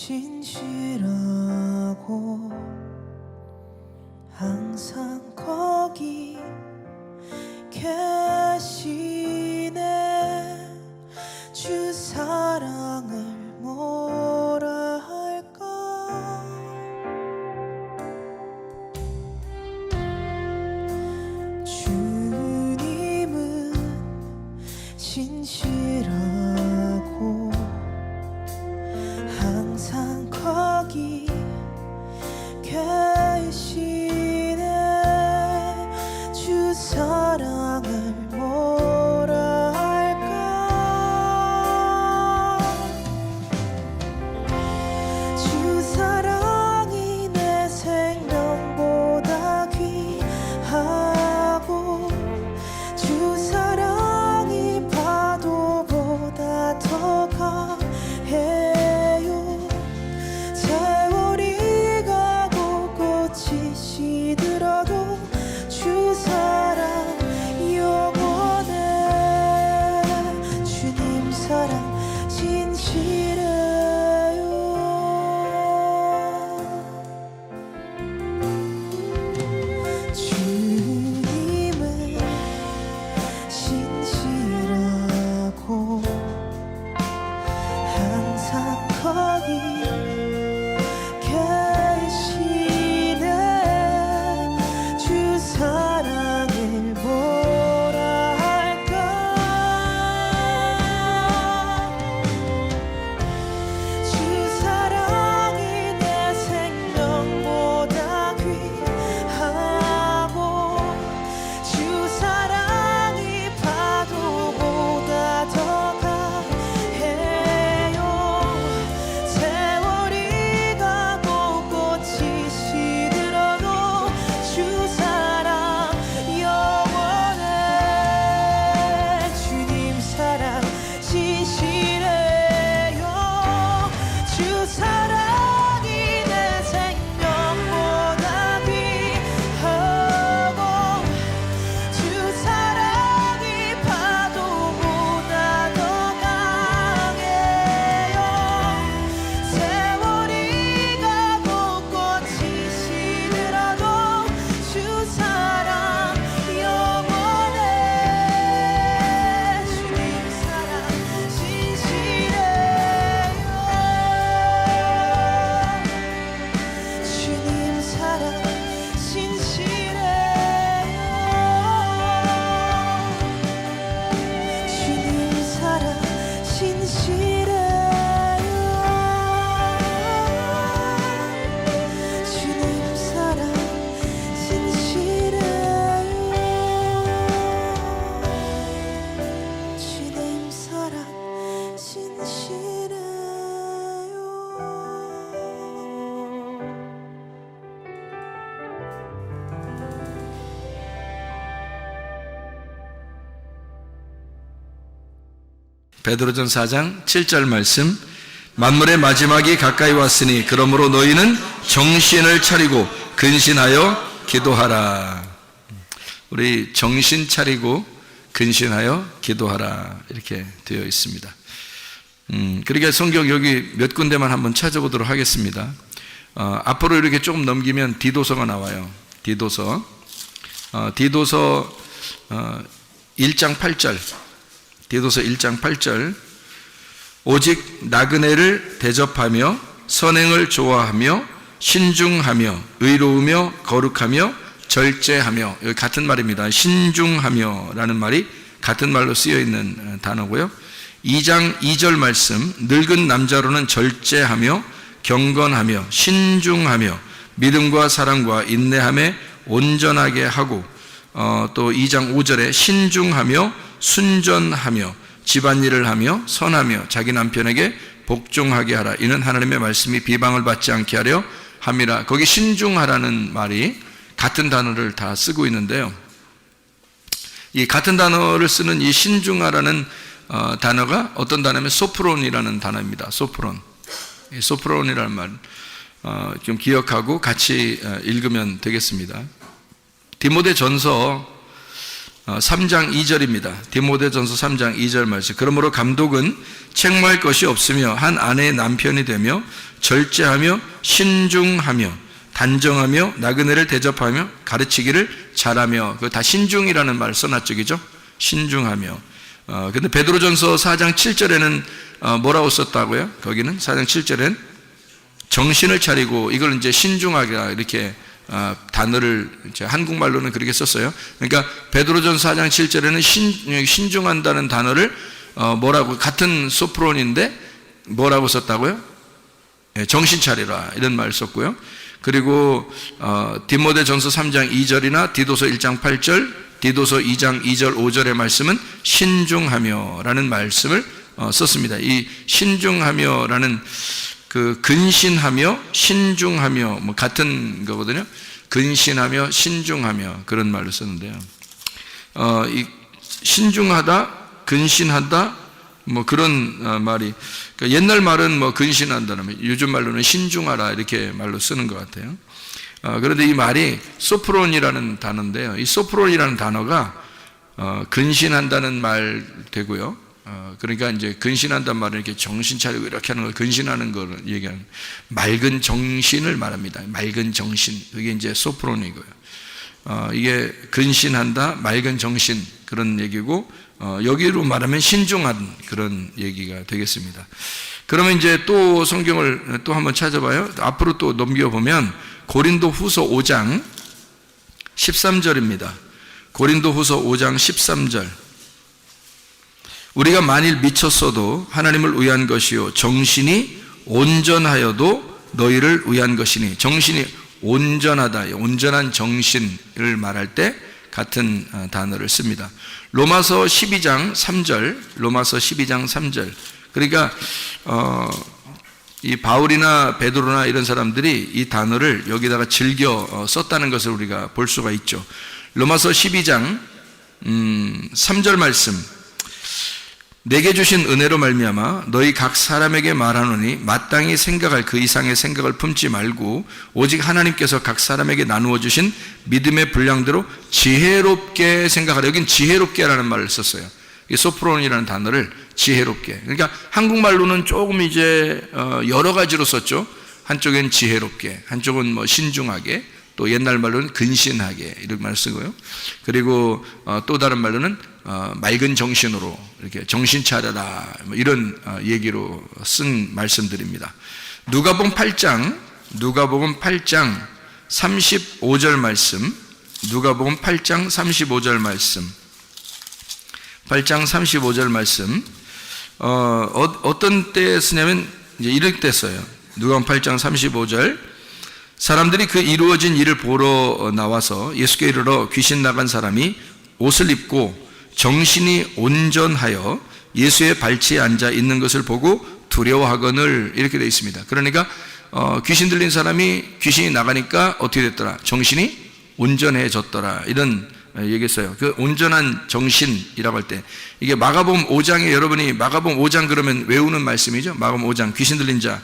진실하고 항상 거기 계시네. 주 사랑을 뭐라 할까. 주님은 진실하고 항상 거기 계시네. 주 사랑을 뭐라 할까. 주 사랑이 내 생명보다 귀하고 주 사랑이 파도보다 더 강해요. 세월이 가고 꽃이 시들어도 주 사랑 영원해. 주님 사랑 진실해요. 주님은 진실하고 항상 거기 계시네. 주 사랑을 뭐라 할까. 주 사랑이 내 생명보다 귀하고 주 사랑이 파도보다 더 강해요. 세월이 가고 꽃이 시들어도 주 사랑 영원해. 주님 사랑 진실해요. 주 사랑이 내 생명보다 귀하고 주 사랑이 파도보다 더 강해요. 세월이 가고 꽃이 시들어도 주 사랑 영원해. 주님 사랑 진실해요. 주님 사랑 진실해요. 주님 사랑 진실해요. 주님 사랑 진실해요. 주님 사랑 진실해요. 베드로전 4장 7절 말씀. 만물의 마지막이 가까이 왔으니 그러므로 너희는 정신을 차리고 근신하여 기도하라. 우리 정신 차리고 근신하여 기도하라 이렇게 되어 있습니다. 그러니까 성경 여기 몇 군데만 한번 찾아보도록 하겠습니다. 앞으로 이렇게 조금 넘기면 디도서가 나와요. 디도서 1장 8절. 디도서 1장 8절. 오직 나그네를 대접하며 선행을 좋아하며 신중하며 의로우며 거룩하며 절제하며. 여기 같은 말입니다. 신중하며 라는 말이 같은 말로 쓰여 있는 단어고요. 2장 2절 말씀. 늙은 남자로는 절제하며 경건하며 신중하며 믿음과 사랑과 인내함에 온전하게 하고, 또 2장 5절에 신중하며 순전하며 집안일을 하며 선하며 자기 남편에게 복종하게 하라. 이는 하나님의 말씀이 비방을 받지 않게 하려 함이라. 거기 신중하라는 말이 같은 단어를 다 쓰고 있는데요. 이 같은 단어를 쓰는 이 신중하라는 단어가 어떤 단어냐면 소프론이라는 단어입니다. 소프론. 이 소프론이라는 말 좀 기억하고 같이 읽으면 되겠습니다. 디모데전서 3장 2절입니다. 디모데전서 3장 2절 말씀. 그러므로 감독은 책망할 것이 없으며 한 아내의 남편이 되며 절제하며 신중하며 단정하며 나그네를 대접하며 가르치기를 잘하며, 그 다 신중이라는 말을 써놨죠, 그죠? 신중하며. 근데 베드로전서 4장 7절에는 뭐라고 썼다고요? 거기는 4장 7절엔 정신을 차리고, 이걸 이제 신중하게 이렇게 단어를 이제 한국말로는 그렇게 썼어요. 그러니까 베드로전서 4장 7절에는 신중한다는 단어를 뭐라고, 같은 소프론인데 뭐라고 썼다고요? 정신 차리라 이런 말을 썼고요. 그리고 디모데전서 3장 2절이나 디도서 1장 8절, 디도서 2장 2절 5절의 말씀은 신중하며라는 말씀을 썼습니다. 이 신중하며라는 그 근신하며 신중하며 뭐 같은 거거든요. 근신하며 신중하며 그런 말로 썼는데요. 이 신중하다, 근신하다 뭐 그런 말이, 그러니까 옛날 말은 뭐 근신한다는, 요즘 말로는 신중하라 이렇게 말로 쓰는 것 같아요. 그런데 이 말이 소프론이라는 단어인데요. 이 소프론이라는 단어가 근신한다는 말 되고요. 그러니까 이제 근신한다는 말은 이렇게 정신 차리고 이렇게 하는 걸 근신하는 걸 얘기하는, 맑은 정신을 말합니다. 맑은 정신, 그게 이제 소프론이고요. 이게 근신한다, 맑은 정신 그런 얘기고, 여기로 말하면 신중한 그런 얘기가 되겠습니다. 그러면 이제 또 성경을 또 한번 찾아봐요. 앞으로 또 넘겨보면 고린도 후서 5장 13절입니다. 고린도 후서 5장 13절. 우리가 만일 미쳤어도 하나님을 위한 것이요 정신이 온전하여도 너희를 위한 것이니. 정신이 온전하다, 온전한 정신을 말할 때 같은 단어를 씁니다. 로마서 12장 3절, 로마서 12장 3절. 그러니까 이 바울이나 베드로나 이런 사람들이 이 단어를 여기다가 즐겨 썼다는 것을 우리가 볼 수가 있죠. 로마서 12장 3절 말씀. 내게 주신 은혜로 말미암아 너희 각 사람에게 말하노니 마땅히 생각할 그 이상의 생각을 품지 말고 오직 하나님께서 각 사람에게 나누어 주신 믿음의 분량대로 지혜롭게 생각하라. 여긴 지혜롭게라는 말을 썼어요. 이 소프론이라는 단어를 지혜롭게. 그러니까 한국말로는 조금 이제 여러 가지로 썼죠. 한쪽엔 지혜롭게, 한쪽은 뭐 신중하게, 또 옛날 말로는 근신하게 이런 말을 쓰고요. 그리고 또 다른 말로는 맑은 정신으로 이렇게 정신 차려라 뭐 이런 얘기로 쓴 말씀들입니다. 누가복음 8장 35절 말씀. 누가복음 8장 35절 말씀. 8장 35절 말씀. 어떤 때에 쓰냐면 이제 이럴 때 써요. 누가복음 8장 35절. 사람들이 그 이루어진 일을 보러 나와서 예수께 이르러 귀신 나간 사람이 옷을 입고 정신이 온전하여 예수의 발치에 앉아 있는 것을 보고 두려워하거늘, 이렇게 되어 있습니다. 그러니까 귀신 들린 사람이 귀신이 나가니까 어떻게 됐더라? 정신이 온전해졌더라, 이런 얘기했어요. 그 온전한 정신이라고 할 때, 이게 마가복음 5장에 여러분이 마가복음 5장 그러면 외우는 말씀이죠. 마가복음 5장 귀신 들린 자.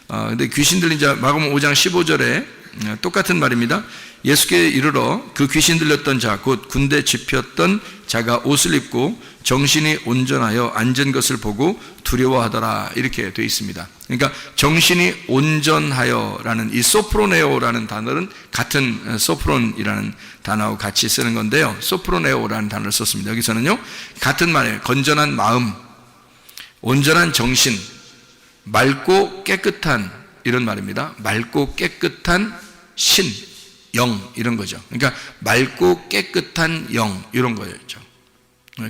근데 귀신 들린 자 마가복음 5장 15절에 똑같은 말입니다. 예수께 이르러 그 귀신 들렸던 자 곧 군대 집혔던 자가 옷을 입고 정신이 온전하여 앉은 것을 보고 두려워하더라, 이렇게 되어 있습니다. 그러니까 정신이 온전하여라는 이 소프로네오라는 단어는 같은 소프론이라는 단어하고 같이 쓰는 건데요. 소프로네오라는 단어를 썼습니다. 여기서는요 같은 말이에요. 건전한 마음, 온전한 정신, 맑고 깨끗한, 이런 말입니다. 맑고 깨끗한 신, 영, 이런 거죠. 그러니까 맑고 깨끗한 영, 이런 거였죠.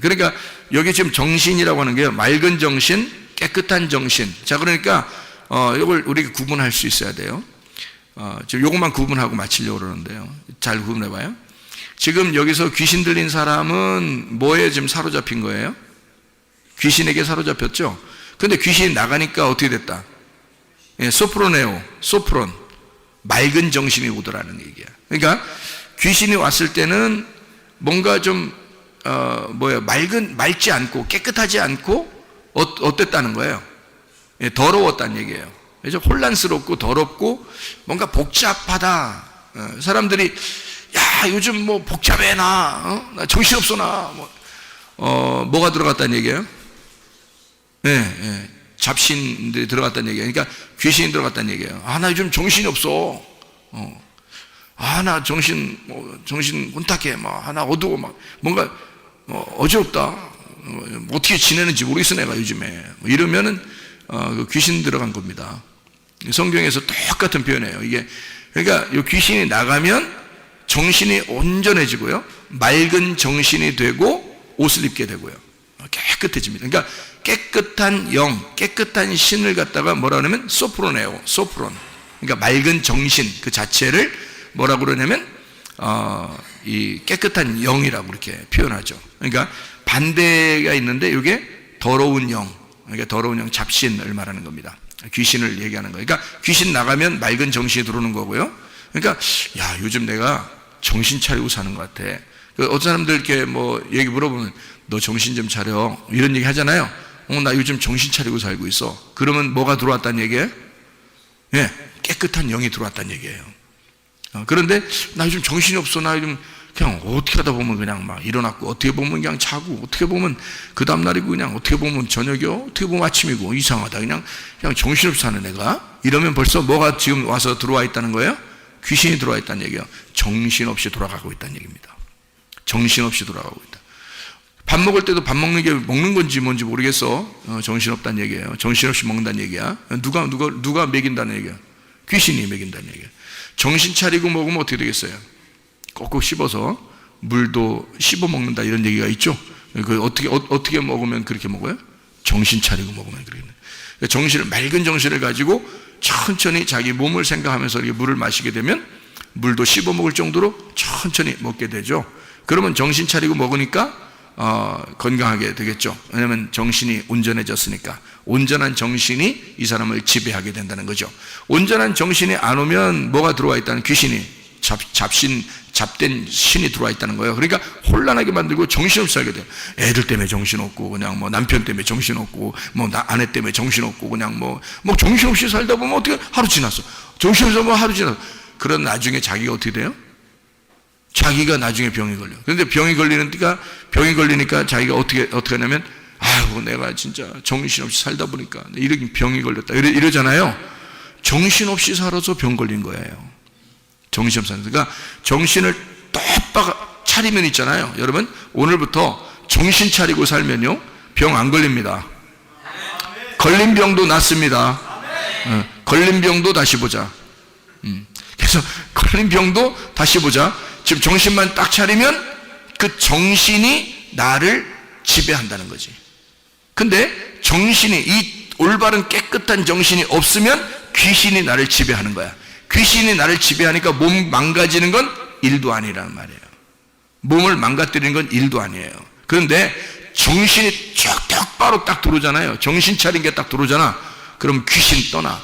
그러니까 여기 지금 정신이라고 하는 게요, 맑은 정신, 깨끗한 정신. 자, 그러니까 이걸 우리가 구분할 수 있어야 돼요. 지금 이것만 구분하고 마치려고 그러는데요. 잘 구분해봐요. 지금 여기서 귀신 들린 사람은 뭐에 지금 사로잡힌 거예요? 귀신에게 사로잡혔죠. 근데 귀신이 나가니까 어떻게 됐다? 소프로네오, 소프론, 맑은 정신이 오더라는 얘기야. 그러니까 귀신이 왔을 때는 뭔가 좀 맑지 않고 깨끗하지 않고 어땠다는 거예요? 더러웠다는 얘기예요. 그래서 혼란스럽고 더럽고 뭔가 복잡하다. 사람들이 야 요즘 뭐 복잡해 나 정신없어 나 뭐가 들어갔다는 얘기예요? 잡신들이 들어갔다는 얘기예요. 그러니까 귀신이 들어갔다는 얘기예요. 나 요즘 정신이 없어. 나 정신 혼탁해. 나 어두워. 뭔가 어지럽다. 어떻게 지내는지 모르겠어, 내가 요즘에. 이러면은, 그 귀신 들어간 겁니다. 성경에서 똑같은 표현이에요. 이게, 그러니까 이 귀신이 나가면 정신이 온전해지고요. 맑은 정신이 되고 옷을 입게 되고요. 깨끗해집니다. 그러니까 깨끗한 영, 깨끗한 신을 갖다가 뭐라 그러냐면 소프로네오, 소프론. 그러니까 맑은 정신 그 자체를 뭐라고 그러냐면 이 깨끗한 영이라고 이렇게 표현하죠. 그러니까 반대가 있는데 이게 더러운 영, 그러니까 더러운 영, 잡신을 말하는 겁니다. 귀신을 얘기하는 거예요. 그러니까 귀신 나가면 맑은 정신이 들어오는 거고요. 그러니까 요즘 내가 정신 차리고 사는 것 같아. 어떤 사람들 이렇게 얘기 물어보면 너 정신 좀 차려 이런 얘기 하잖아요. 나 요즘 정신 차리고 살고 있어. 그러면 뭐가 들어왔다는 얘기예요? 예, 깨끗한 영이 들어왔다는 얘기예요. 그런데 나 요즘 정신이 없어. 나 요즘 그냥 어떻게 하다 보면 그냥 막 일어났고, 어떻게 보면 그냥 자고, 어떻게 보면 그 다음날이고, 그냥 어떻게 보면 저녁이고, 어떻게 보면 아침이고, 이상하다. 그냥 정신없이 사는 애가. 이러면 벌써 뭐가 지금 와서 들어와 있다는 거예요? 귀신이 들어와 있다는 얘기예요. 정신없이 돌아가고 있다는 얘기입니다. 정신없이 돌아가고 있다. 밥 먹을 때도 밥 먹는 게 먹는 건지 뭔지 모르겠어. 정신없다는 얘기예요. 정신없이 먹는다는 얘기야. 누가 먹인다는 얘기야? 귀신이 먹인다는 얘기야. 정신 차리고 먹으면 어떻게 되겠어요? 꼭꼭 씹어서 물도 씹어 먹는다 이런 얘기가 있죠. 그 어떻게 먹으면 그렇게 먹어요? 정신 차리고 먹으면 그렇게. 그러니까 맑은 정신을 가지고 천천히 자기 몸을 생각하면서 이렇게 물을 마시게 되면 물도 씹어 먹을 정도로 천천히 먹게 되죠. 그러면 정신 차리고 먹으니까 건강하게 되겠죠. 왜냐하면 정신이 온전해졌으니까. 온전한 정신이 이 사람을 지배하게 된다는 거죠. 온전한 정신이 안 오면 뭐가 들어와 있다는, 귀신이 잡된 신이 들어와 있다는 거예요. 그러니까 혼란하게 만들고 정신없이 살게 돼요. 애들 때문에 정신없고, 그냥 남편 때문에 정신없고, 아내 때문에 정신없고, 그냥 정신없이 살다 보면 어떻게 하루 지났어. 정신없이 살면 하루 지났어. 그런 나중에 자기가 어떻게 돼요? 자기가 나중에 병이 걸려. 그런데 병이 걸리니까 자기가 어떻게 하냐면, 내가 진짜 정신없이 살다 보니까 이렇게 병이 걸렸다. 이러잖아요. 정신없이 살아서 병 걸린 거예요. 정신없이 살아서. 그러니까 정신을 똑바로 차리면 있잖아요. 여러분, 오늘부터 정신 차리고 살면요, 병 안 걸립니다. 걸린 병도 낫습니다. 걸린 병도 다시 보자. 그래서 걸린 병도 다시 보자. 지금 정신만 딱 차리면 그 정신이 나를 지배한다는 거지. 근데 정신이, 이 올바른 깨끗한 정신이 없으면 귀신이 나를 지배하는 거야. 귀신이 나를 지배하니까 몸 망가지는 건 일도 아니라는 말이에요. 몸을 망가뜨리는 건 일도 아니에요. 그런데 정신이 똑바로 딱 들어오잖아요. 정신 차린 게 딱 들어오잖아. 그럼 귀신 떠나.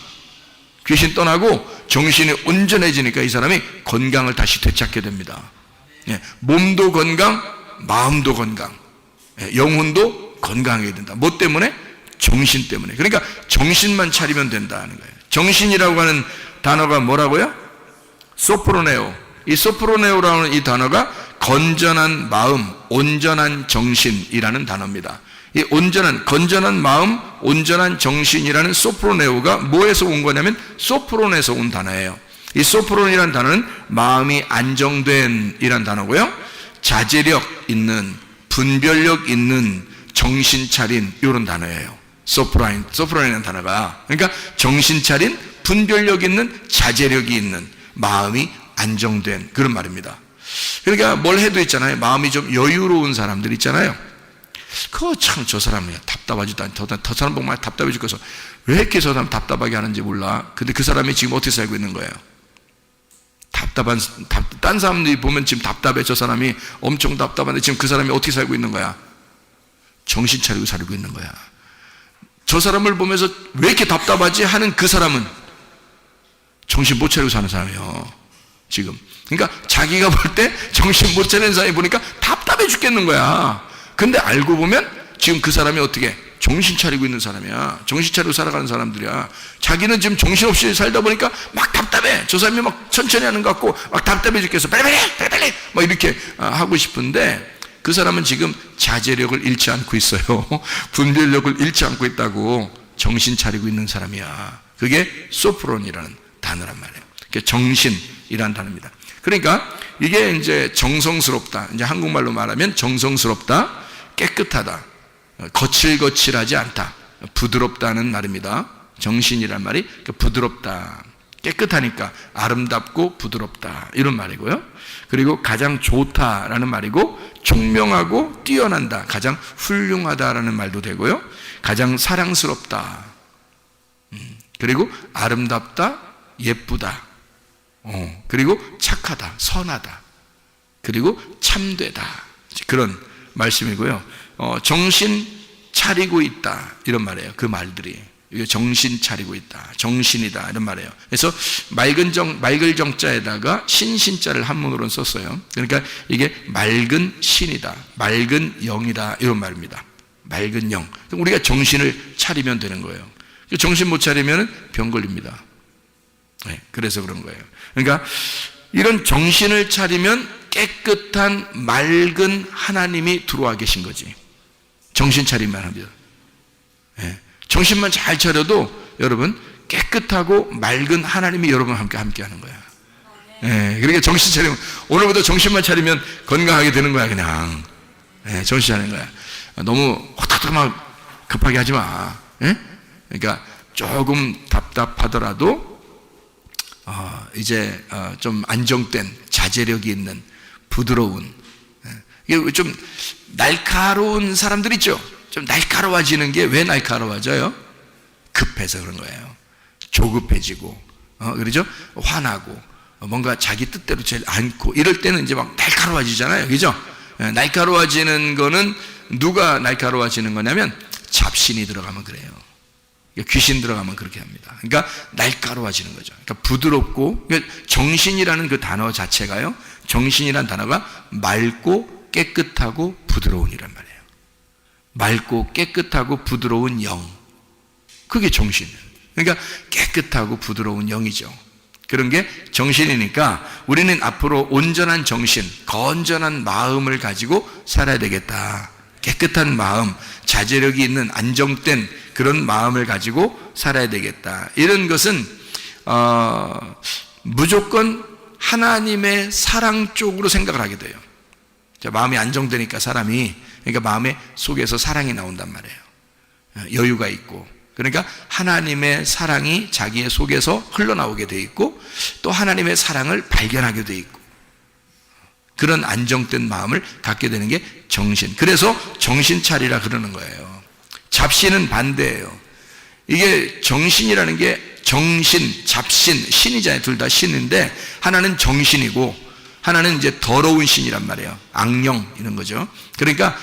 귀신 떠나고 정신이 온전해지니까 이 사람이 건강을 다시 되찾게 됩니다. 몸도 건강, 마음도 건강, 영혼도 건강하게 된다. 뭐 때문에? 정신 때문에. 그러니까 정신만 차리면 된다는 거예요. 정신이라고 하는 단어가 뭐라고요? 소프로네오. 이 소프로네오라는 이 단어가 건전한 마음, 온전한 정신이라는 단어입니다. 이 건전한 마음, 온전한 정신이라는 소프로네오가 뭐에서 온 거냐면 소프론에서 온 단어예요. 이 소프론이라는 단어는 마음이 안정된 이란 단어고요. 자제력 있는, 분별력 있는, 정신 차린 이런 단어예요. 소프론이라는 단어가. 그러니까 정신 차린, 분별력 있는, 자제력이 있는, 마음이 안정된 그런 말입니다. 그러니까 뭘 해도 있잖아요. 마음이 좀 여유로운 사람들 있잖아요. 저 사람이 답답하지도 않고, 저 사람 보면 답답해 죽겠어. 왜 이렇게 저 사람 답답하게 하는지 몰라. 근데 그 사람이 지금 어떻게 살고 있는 거예요? 딴 사람들이 보면 지금 답답해. 저 사람이 엄청 답답한데 지금 그 사람이 어떻게 살고 있는 거야? 정신 차리고 살고 있는 거야. 저 사람을 보면서 왜 이렇게 답답하지 하는 그 사람은 정신 못 차리고 사는 사람이에요. 지금. 그러니까 자기가 볼 때 정신 못 차리는 사람이 보니까 답답해 죽겠는 거야. 근데 알고 보면 지금 그 사람이 어떻게 정신 차리고 있는 사람이야. 정신 차리고 살아가는 사람들이야. 자기는 지금 정신없이 살다 보니까 막 답답해. 저 사람이 막 천천히 하는 것 같고 막 답답해 죽겠어. 빨리 막 이렇게 하고 싶은데 그 사람은 지금 자제력을 잃지 않고 있어요. 분별력을 잃지 않고 있다고. 정신 차리고 있는 사람이야. 그게 소프론이라는 단어란 말이에요. 그게 정신이라는 단어입니다. 그러니까 이게 이제 정성스럽다. 이제 한국말로 말하면 정성스럽다, 깨끗하다, 거칠거칠하지 않다, 부드럽다는 말입니다. 정신이란 말이 부드럽다, 깨끗하니까 아름답고 부드럽다 이런 말이고요. 그리고 가장 좋다라는 말이고, 총명하고 뛰어난다, 가장 훌륭하다라는 말도 되고요. 가장 사랑스럽다, 그리고 아름답다, 예쁘다, 그리고 착하다, 선하다, 그리고 참되다, 그런 말씀이고요. 정신 차리고 있다 이런 말이에요. 그 말들이 정신 차리고 있다, 정신이다 이런 말이에요. 그래서 맑을 정자에다가 신자를 한문으로 썼어요. 그러니까 이게 맑은 신이다, 맑은 영이다 이런 말입니다. 맑은 영. 우리가 정신을 차리면 되는 거예요. 정신 못 차리면 병 걸립니다. 네, 그래서 그런 거예요. 그러니까 이런 정신을 차리면 깨끗한 맑은 하나님이 들어와 계신 거지. 정신 차리만 합니다. 네, 정신만 잘 차려도 여러분 깨끗하고 맑은 하나님이 여러분과 함께 하는 거야. 네, 그러니까 정신 차리면, 오늘부터 정신만 차리면 건강하게 되는 거야. 그냥 정신 차리는 거야. 너무 호탁호탁 급하게 하지 마. 네? 그러니까 조금 답답하더라도 이제 좀 안정된 자제력이 있는 부드러운, 이게 좀 날카로운 사람들 있죠. 좀 날카로워지는 게 왜 날카로워져요? 급해서 그런 거예요. 조급해지고, 그러죠? 화나고, 뭔가 자기 뜻대로 제일 않고, 이럴 때는 이제 막 날카로워지잖아요. 그죠? 날카로워지는 거는 누가 날카로워지는 거냐면 잡신이 들어가면 그래요. 귀신 들어가면 그렇게 합니다. 그러니까 날카로워지는 거죠. 그러니까 부드럽고, 그러니까 정신이라는 그 단어 자체가요, 정신이라는 단어가 맑고 깨끗하고 부드러운이란 말이에요. 맑고 깨끗하고 부드러운 영, 그게 정신이에요. 그러니까 깨끗하고 부드러운 영이죠. 그런 게 정신이니까 우리는 앞으로 온전한 정신, 건전한 마음을 가지고 살아야 되겠다. 깨끗한 마음, 자제력이 있는 안정된 그런 마음을 가지고 살아야 되겠다. 이런 것은 무조건 하나님의 사랑 쪽으로 생각을 하게 돼요. 마음이 안정되니까 사람이, 그러니까 마음의 속에서 사랑이 나온단 말이에요. 여유가 있고, 그러니까 하나님의 사랑이 자기의 속에서 흘러나오게 돼 있고, 또 하나님의 사랑을 발견하게 돼 있고, 그런 안정된 마음을 갖게 되는 게 정신. 그래서 정신 차리라 그러는 거예요. 잡신은 반대예요. 이게 정신이라는 게 정신, 잡신, 신이잖아요. 둘 다 신인데 하나는 정신이고 하나는 이제 더러운 신이란 말이에요. 악령 이런 거죠. 그러니까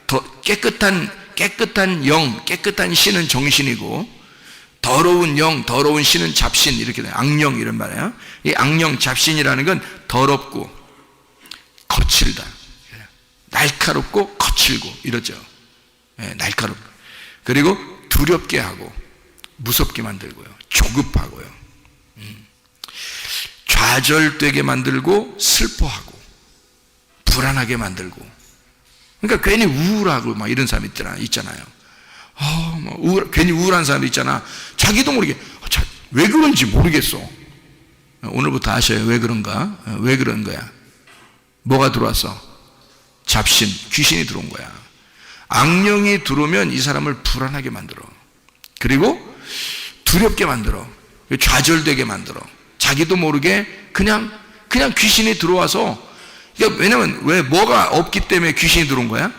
더 깨끗한 영, 깨끗한 신은 정신이고, 더러운 영, 더러운 신은 잡신, 이렇게 돼요. 악령 이런 말이에요. 이 악령, 잡신이라는 건 더럽고 거칠다, 날카롭고 거칠고 이러죠. 날카롭고, 그리고 두렵게 하고 무섭게 만들고요, 조급하고요, 좌절되게 만들고 슬퍼하고 불안하게 만들고. 그러니까 괜히 우울하고 막 이런 사람 있잖아요. 괜히 우울한 사람 있잖아. 자기도 모르게 왜 그런지 모르겠어. 오늘부터 아셔요. 왜 그런가? 왜 그런 거야? 뭐가 들어왔어? 잡신, 귀신이 들어온 거야. 악령이 들어오면 이 사람을 불안하게 만들어. 그리고 두렵게 만들어. 좌절되게 만들어. 자기도 모르게 그냥 귀신이 들어와서, 그러니까 왜냐면 왜 뭐가 없기 때문에 귀신이 들어온 거야?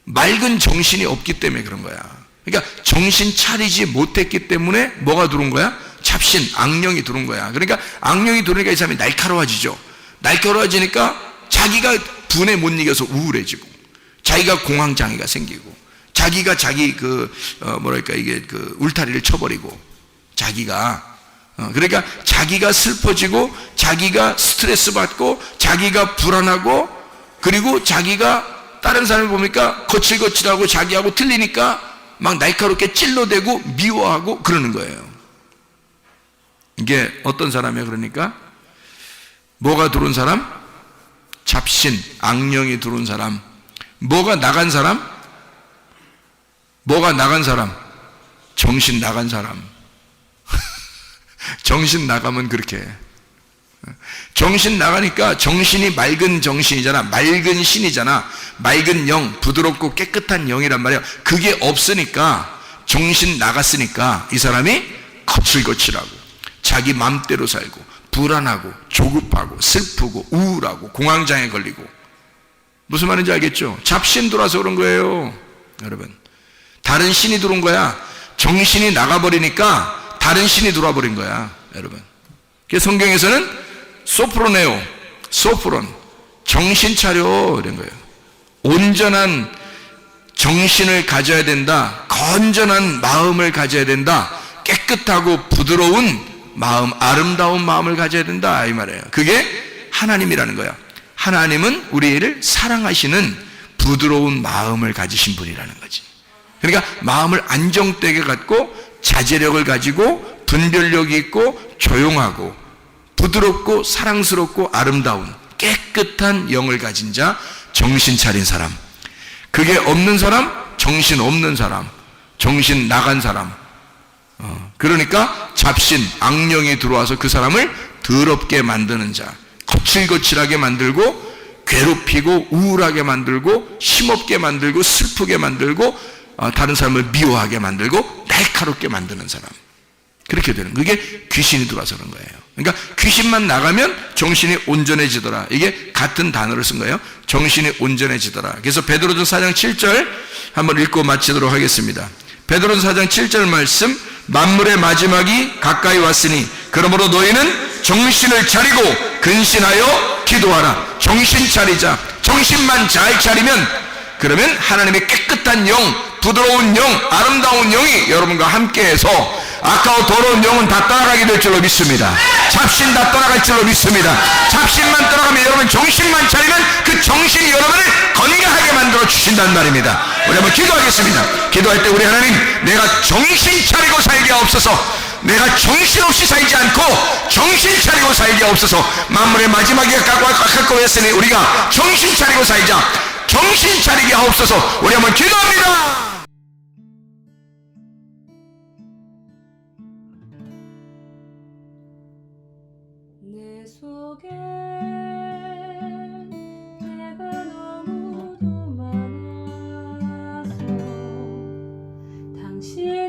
맑은 정신이 없기 때문에 그런 거야. 그러니까 정신 차리지 못했기 때문에 뭐가 들어온 거야? 잡신, 악령이 들어온 거야. 그러니까 악령이 들어오니까 이 사람이 날카로워지죠. 날카로워지니까 자기가 분에 못 이겨서 우울해지고, 자기가 공황장애가 생기고, 자기가 자기 이게 울타리를 쳐버리고, 그러니까 자기가 슬퍼지고, 자기가 스트레스 받고, 자기가 불안하고, 그리고 자기가 다른 사람을 보니까 거칠거칠하고 자기하고 틀리니까 막 날카롭게 찔러대고 미워하고 그러는 거예요. 이게 어떤 사람이에요? 그러니까 뭐가 들어온 사람? 잡신, 악령이 들어온 사람. 뭐가 나간 사람? 정신 나간 사람. 정신 나가면 그렇게 해. 정신 나가니까 정신이 맑은 정신이잖아. 맑은 신이잖아. 맑은 영, 부드럽고 깨끗한 영이란 말이야. 그게 없으니까, 정신 나갔으니까 이 사람이 거칠거칠하고 자기 맘대로 살고 불안하고 조급하고 슬프고 우울하고 공황장애 걸리고. 무슨 말인지 알겠죠? 잡신 들어와서 그런 거예요, 여러분. 다른 신이 들어온 거야. 정신이 나가버리니까 다른 신이 들어와 버린 거야, 여러분. 그래서 성경에서는 소프로네오, 소프론, 정신 차려, 이런 거예요. 온전한 정신을 가져야 된다. 건전한 마음을 가져야 된다. 깨끗하고 부드러운 마음, 아름다운 마음을 가져야 된다, 이 말이에요. 그게 하나님이라는 거야. 하나님은 우리를 사랑하시는 부드러운 마음을 가지신 분이라는 거지. 그러니까 마음을 안정되게 갖고 자제력을 가지고 분별력이 있고 조용하고 부드럽고 사랑스럽고 아름다운 깨끗한 영을 가진 자, 정신 차린 사람. 그게 없는 사람, 정신 없는 사람, 정신 나간 사람. 그러니까 잡신, 악령이 들어와서 그 사람을 더럽게 만드는 자, 거칠거칠하게 만들고 괴롭히고 우울하게 만들고 힘없게 만들고 슬프게 만들고 다른 사람을 미워하게 만들고 날카롭게 만드는 사람. 그렇게 되는 거예요. 그게 귀신이 들어와서 그런 거예요. 그러니까 귀신만 나가면 정신이 온전해지더라. 이게 같은 단어를 쓴 거예요. 정신이 온전해지더라. 그래서 베드로전서 4장 7절 한번 읽고 마치도록 하겠습니다. 베드로전서 4장 7절 말씀, 만물의 마지막이 가까이 왔으니 그러므로 너희는 정신을 차리고 근신하여 기도하라. 정신 차리자. 정신만 잘 차리면, 그러면 하나님의 깨끗한 영, 부드러운 영, 아름다운 영이 여러분과 함께해서 아까워 더러운 영은 다 떠나가게 될 줄로 믿습니다. 잡신 다 떠나갈 줄로 믿습니다. 잡신만 떠나가면 여러분 정신만 차리면 그 정신이 여러분을 건강하게 만들어 주신단 말입니다. 우리 한번 기도하겠습니다. 기도할 때 우리 하나님, 내가 정신 차리고 살게 하옵소서. 내가 정신없이 살지 않고 정신 차리고 살게 하옵소서. 만물의 마지막에 가까이 했으니 우리가 정신 차리고 살자. 정신 차리게 하옵소서. 우리 한번 기도합니다. 내 속에 내가 너무도 많아서 당신